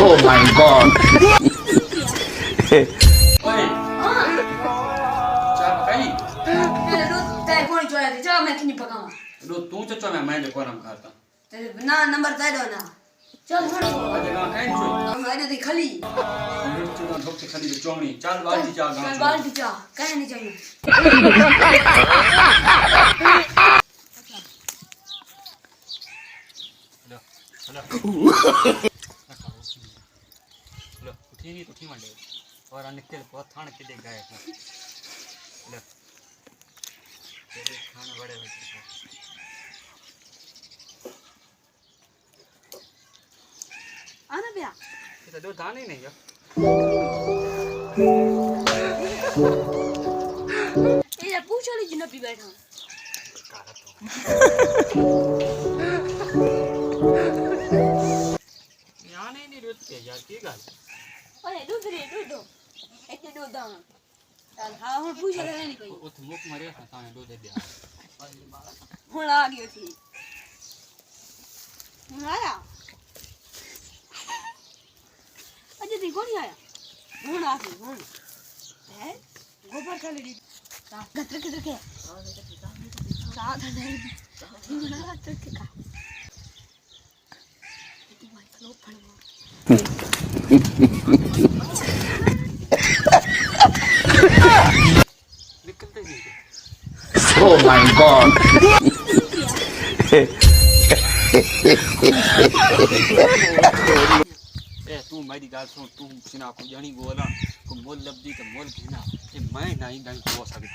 Oh my god. ઓય ચા પકાઈ એ રોજ તાય કોણ જોયા છે ચા મેં ખીની પકાવા રો તું ચચો મે માઈન્ડ કોરમ ખાતા તે ના નંબર તાય દો ના ચાલ હણો આજે ના કાઈ જોઈ આને થી ખાલી મિર્ચી નો ઢોક ખાલી ચોમણી ચાલ બાલટી ચા ચાલ ગામ બાલટી ચા કાઈ નહીં चाहिए लो उठी नहीं तो उठी मांडे और निकल बहुत थान के देख गए लो तेरे खाने बड़े होते आना भैया ये तो दो दाने नहीं यार ये पूछो ली जिन पी बैठा काला तो यार नहीं रोते यार की गाल ओए दूध रे दूध एक दूध दान ચાલ હા હું પૂછે લે નહીં કોઈ उत मुख मरे ताने दो दे दिया હું આ ગયો થી હું આયા અજે દી કોની આયા હું આ ગયો હું હે ગોબર ચાલી દી ગત્ર કે કે સા ધને હું ના તો કે કા તું ભાઈ ફલો ફળવા निकलते नहीं Oh my god. ए तू मेरी गाल सुन तू सिना को जानी बोला को मोल लब्दी तो मोल घेना ये मैं नहीं हो सकता